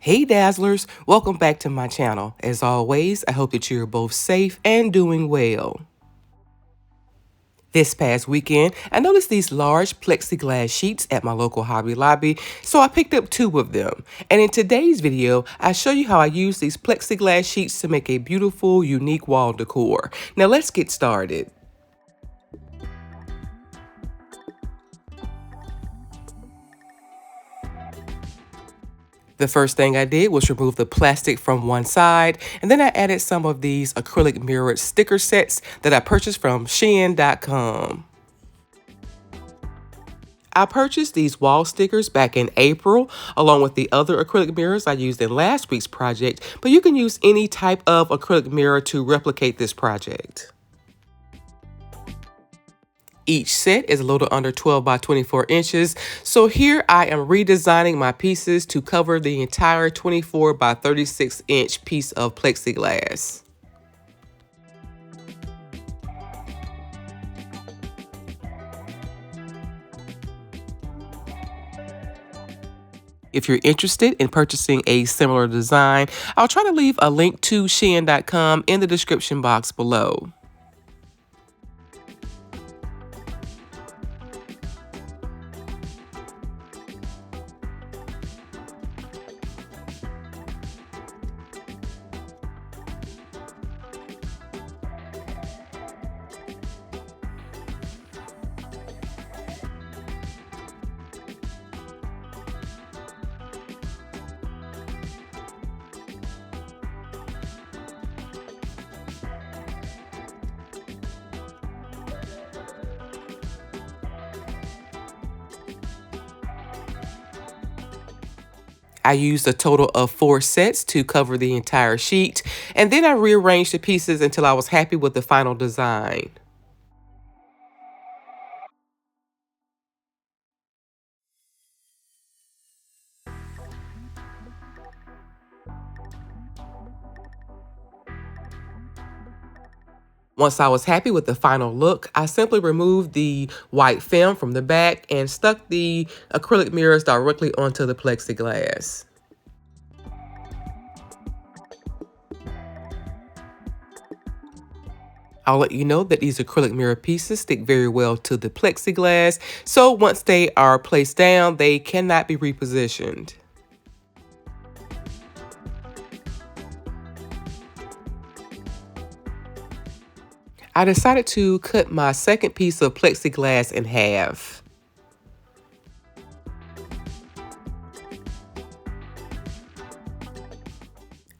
Hey Dazzlers, welcome back to my channel. As always, I hope that you're both safe and doing well. This past weekend, I noticed these large plexiglass sheets at my local Hobby Lobby, so I picked up 2 of them. And in today's video, I show you how I use these plexiglass sheets to make a beautiful, unique wall decor. Now let's get started. The first thing I did was remove the plastic from one side, and then I added some of these acrylic mirrored sticker sets that I purchased from Shein.com. I purchased these wall stickers back in April, along with the other acrylic mirrors I used in last week's project, but you can use any type of acrylic mirror to replicate this project. Each set is a little under 12 by 24 inches, so here I am redesigning my pieces to cover the entire 24 by 36 inch piece of plexiglass. If you're interested in purchasing a similar design, I'll try to leave a link to Shein.com in the description box below. I used a total of 4 sets to cover the entire sheet, and then I rearranged the pieces until I was happy with the final design. Once I was happy with the final look, I simply removed the white film from the back and stuck the acrylic mirrors directly onto the plexiglass. I'll let you know that these acrylic mirror pieces stick very well to the plexiglass, so once they are placed down, they cannot be repositioned. I decided to cut my second piece of plexiglass in half.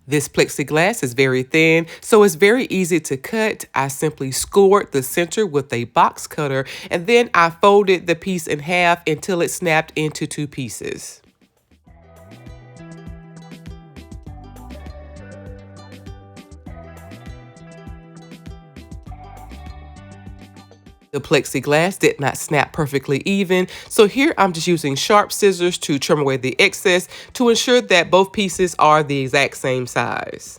This plexiglass is very thin, so it's very easy to cut. I simply scored the center with a box cutter, and then I folded the piece in half until it snapped into 2 pieces. The plexiglass did not snap perfectly even, so here I'm just using sharp scissors to trim away the excess to ensure that both pieces are the exact same size.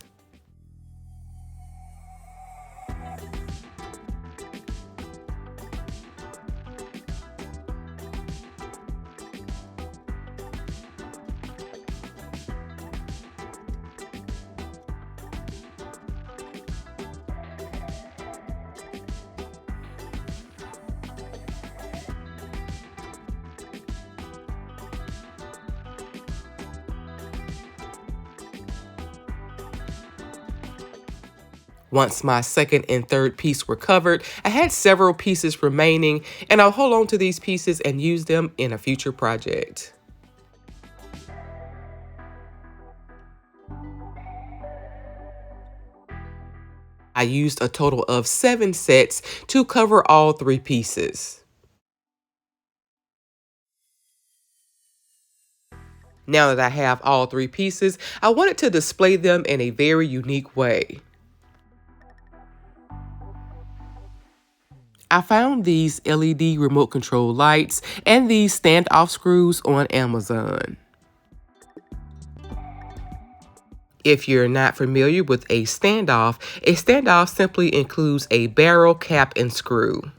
Once my second and third piece were covered, I had several pieces remaining, and I'll hold on to these pieces and use them in a future project. I used a total of 7 sets to cover all 3 pieces. Now that I have all 3 pieces, I wanted to display them in a very unique way. I found these LED remote control lights and these standoff screws on Amazon. If you're not familiar with a standoff simply includes a barrel, cap, and screw.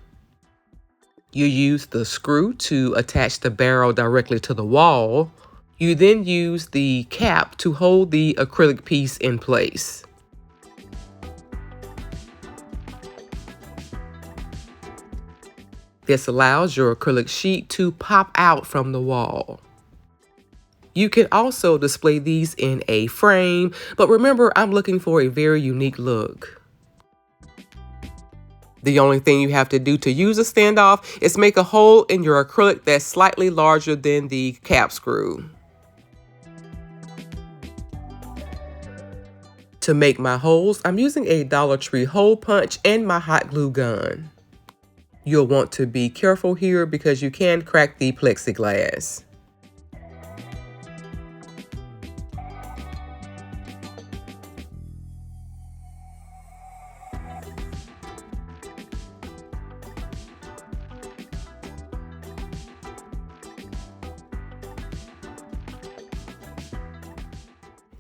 You use the screw to attach the barrel directly to the wall, You then use the cap to hold the acrylic piece in place. This allows your acrylic sheet to pop out from the wall. You can also display these in a frame, but remember, I'm looking for a very unique look. The only thing you have to do to use a standoff is make a hole in your acrylic that's slightly larger than the cap screw. To make my holes, I'm using a Dollar Tree hole punch and my hot glue gun. You'll want to be careful here because you can crack the plexiglass.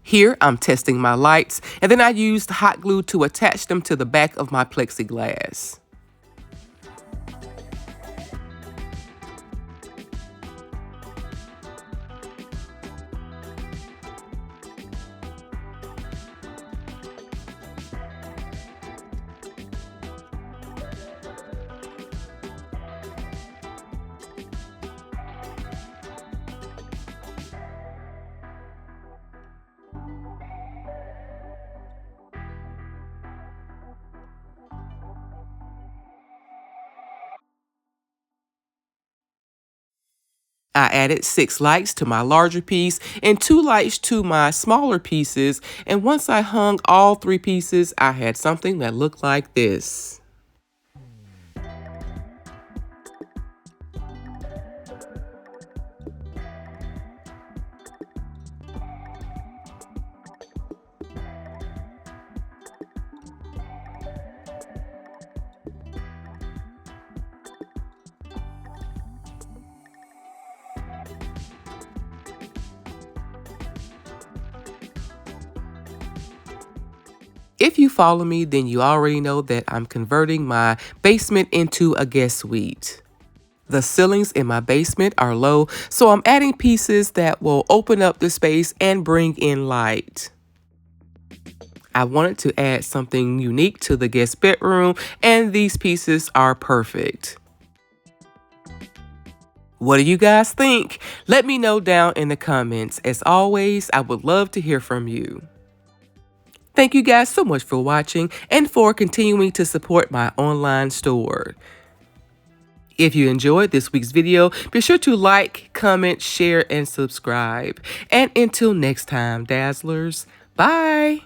Here, I'm testing my lights, and then I used hot glue to attach them to the back of my plexiglass. I added 6 lights to my larger piece and 2 lights to my smaller pieces, and once I hung all 3 pieces, I had something that looked like this. If you follow me, then you already know that I'm converting my basement into a guest suite. The ceilings in my basement are low, so I'm adding pieces that will open up the space and bring in light. I wanted to add something unique to the guest bedroom, and these pieces are perfect. What do you guys think? Let me know down in the comments. As always, I would love to hear from you. Thank you guys so much for watching and for continuing to support my online store. If you enjoyed this week's video, be sure to like, comment, share, and subscribe. And until next time, Dazzlers, bye!